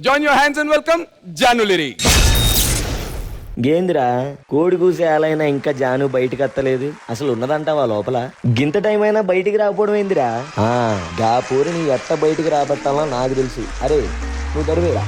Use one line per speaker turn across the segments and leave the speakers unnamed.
Join your hands and welcome January.
గేంద్రా కోడి కూసే ఆలైనా ఇంకా జాను బయటికి అత్తలేదు. అసలు ఉన్నదంటావా లోపల? గింత టైం అయినా బయటికి రాకపోవడం ఏందిరా? గా పూరి నీ ఎట్ట బయటికి రాబట్టాలో నాకు తెలుసు. అరే నువ్వు దరివేరా.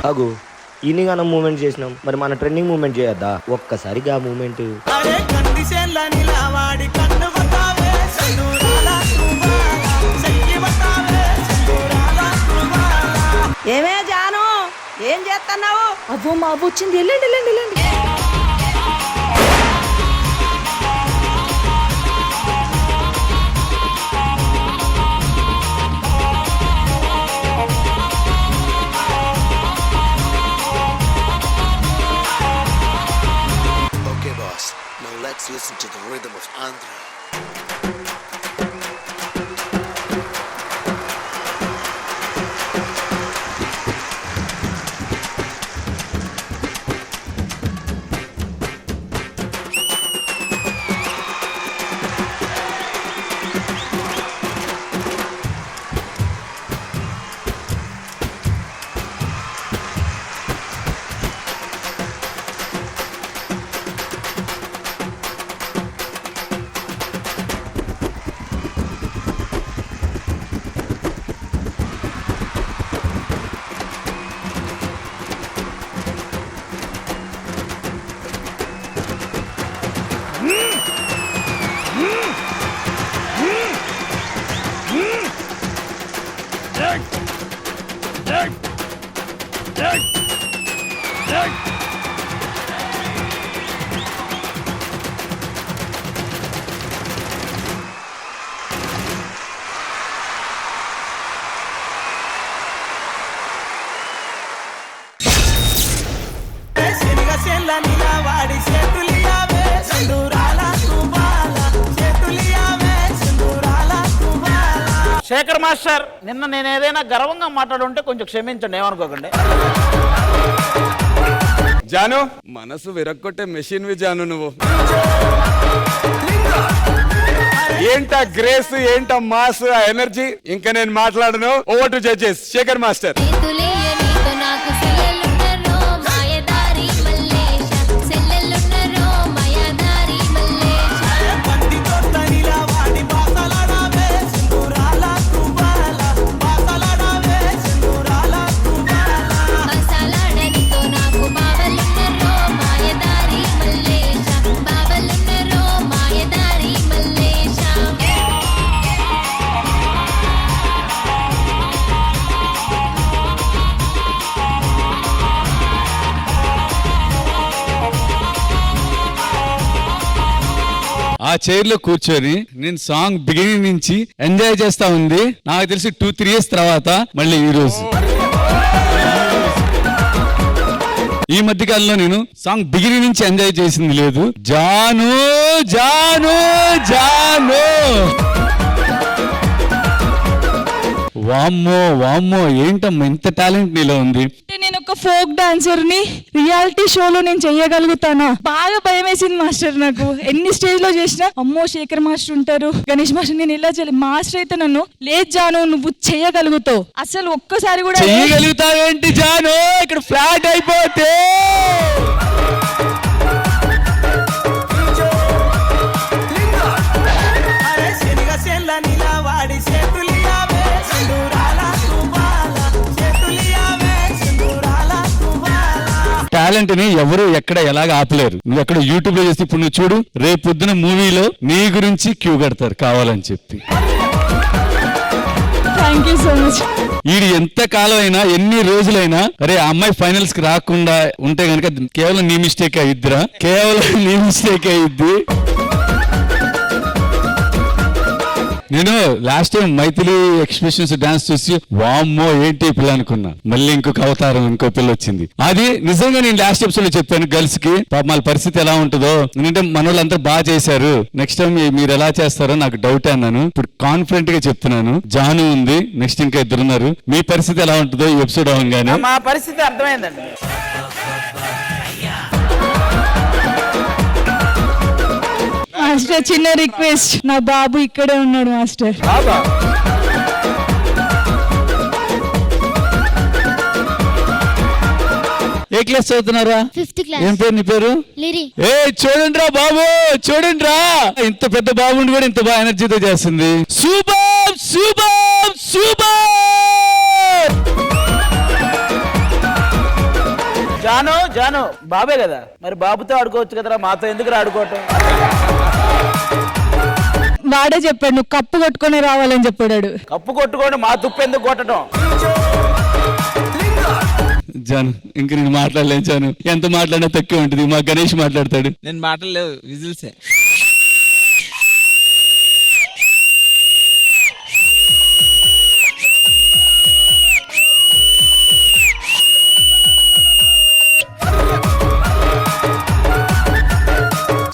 అగు ఇన్ని గానం మూమెంట్ చేసినాం, మరి మన ట్రెండింగ్ మూమెంట్ చేయొద్దా? ఒక్కసారిగా మూమెంట్
ఏమే జాను, ఏం చేస్తున్నావు?
అవ్వో మా అవ్వ వచ్చింది, వెళ్ళండి వెళ్ళండి వెళ్ళండి.
Now let's listen to the rhythm of Andhra.
Shekhar master, నిన్న నేను ఏదైనా గర్వంగా మాట్లాడుంటే కొంచెం క్షమించండి, ఏమనుకోకండి.
జాను మనసు విరక్కొట్టే మెషిన్ వి జాను. నువ్వు ఏంటా గ్రేస్, ఏంటా మాస్, ఆ ఎనర్జీ. ఇంకా నేను మాట్లాడను. Over to judges. Shekhar master.
ఆ చైర్ లో కూర్చొని నేను సాంగ్ బిగినింగ్ నుంచి ఎంజాయ్ చేస్తా ఉంది. నాకు తెలిసి 2-3 years తర్వాత మళ్ళీ ఈ రోజు ఈ మధ్య కాలంలో నేను సాంగ్ బిగినింగ్ నుంచి ఎంజాయ్ చేసింది లేదు. జాను జాను జాను వామ్మో వామ్మో ఏంటమ్మా ఇంత టాలెంట్ నీలో ఉంది.
నేను ఒక ఫోక్ డాన్సర్ ని రియాలిటీ షోలో నేను చెయ్యగలుగుతానా? బాగా భయం వేసింది మాస్టర్. నాకు ఎన్ని స్టేజ్ లో చేసినా అమ్మో శేఖర్ మాస్టర్ ఉంటారు, గణేష్ మాస్టర్, నేను ఇలా చేయాలి. మాస్టర్ అయితే నన్ను లేదు జాను నువ్వు చెయ్యగలుగుతావు, అసలు ఒక్కసారి కూడా
చెయ్యగలుగుతావేంటి జాను ఇక్కడ ఫ్లాట్ అయిపోతే. టాలెంట్ ని ఎవరు ఎక్కడ ఎలాగ ఆపలేరు. నువ్వు ఎక్కడ యూట్యూబ్ లో చేసి ఇప్పుడు నువ్వు చూడు, రేపు పొద్దున మూవీలో నీ గురించి క్యూ కడతారు కావాలని చెప్పి.
Thank you so much.
వీడు ఎంత కాలం అయినా ఎన్ని రోజులైనా అరే ఆ అమ్మాయి ఫైనల్స్ కి రాకుండా ఉంటే గనక కేవలం నీ మిస్టేక్ అయ్యిద్దిరా, కేవలం నీ మిస్టేక్ అయ్యిద్ది. నేను last time Maithili expressions dance చూసి వామ్మో ఏంటి పిల్ల అనుకున్నా. మళ్ళీ ఇంకొక అవతారం ఇంకో పిల్ల వచ్చింది. అది నిజంగా నేను లాస్ట్ ఎపిసోడ్ లో చెప్పాను గర్ల్స్ కి పాప వాళ్ళ పరిస్థితి ఎలా ఉంటుందో. ఎందుకంటే మన వాళ్ళంతా బాగా చేశారు, నెక్స్ట్ టైం మీరు ఎలా చేస్తారో నాకు డౌట్ అన్నాను. ఇప్పుడు కాన్ఫిడెంట్ గా చెప్తున్నాను. జాను ఉంది, నెక్స్ట్ ఇంకా ఇద్దరున్నారు. మీ పరిస్థితి ఎలా ఉంటుందో ఈ ఎపిసోడ్ అవగానే.
మా పరిస్థితి అర్థమైందండి.
మాస్టర్ చిన్న రిక్వెస్ట్, నా బాబు ఇక్కడే ఉన్నాడు మాస్టర్.
ఏ క్లాస్ చదువుతున్నారా?
5th class.
ఏం పేరు నీ పేరు?
లిరి.
ఏ చూడండి రా బాబు, చూడండి రా, ఇంత పెద్ద బాబుని కూడా ఇంత బాగా ఎనర్జీతో చేస్తుంది. Super super super.
జాను జాను బాబే కదా, మరి బాబుతో ఆడుకోవచ్చు కదరా, మాతో ఎందుకు ఆడుకోవటం?
వాడే చెప్పాడు నువ్వు కప్పు కొట్టుకొని రావాలని చెప్పాడు.
కప్పు కొట్టుకోండి, మా తుప్పు ఎందుకు కొట్టడం?
జాను ఇంక నేను మాట్లాడలేను జాను, ఎంత మాట్లాడినా తక్కువ ఉంటుంది. మా గణేష్ మాట్లాడతాడు.
నేను మాట్లాడలేవు, విజిల్సే.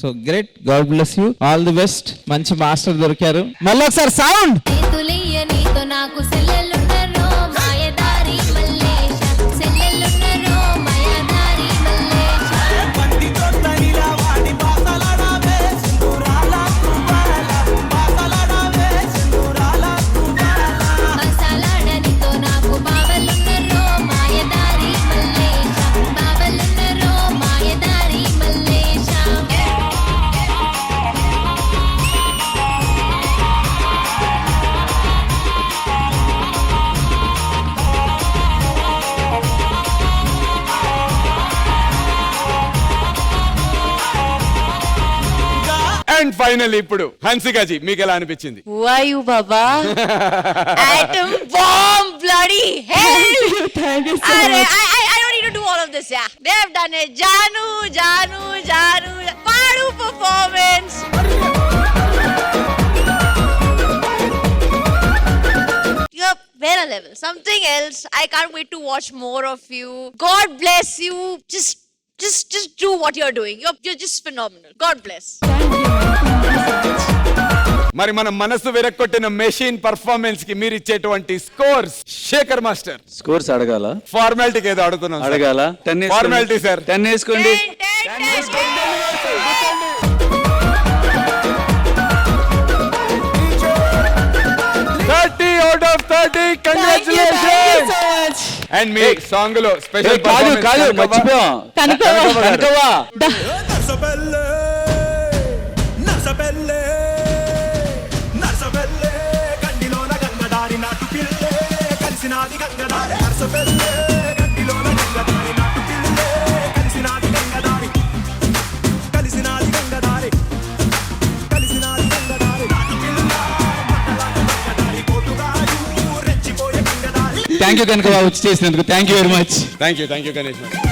So great, God bless you, all the best. మంచి మాస్టర్ దొరికారు. మళ్ళీ ఒకసారి సౌండ్.
అండ్ ఫైనల్ ఇప్పుడు హన్సికాజీ మీకు ఎలా అనిపించింది?
Why you, Baba? Atom bomb, bloody hell!
Thank you so much.
I don't need to do all of this, yeah. They have done it. Janu, Janu, Janu. Padu performance. You're better level. Something else. I can't wait to watch more of you. God bless you. Just do what you're doing. You're just phenomenal. God bless.
మరి మన మనసు విరక్కొట్టిన machine performance కి మీరు ఇచ్చేటువంటి scores Shekhar master.
Scores అడగాల?
ఫార్మాలిటీకి ఏదో అడుగుతున్నాం.
అడగాల? 10
ఫార్మాలిటీ సార్.
10 వేసుకోండి.
30 out of 30. Congratulations. And me song లో స్పెషల్
కాదు కాదు మర్చిపోయాం. కనకవ్వ. థ్యాంక్ యూ కనకవ్వ వచ్చి చేసినందుకు. Thank you very much.
Thank you Ganesh.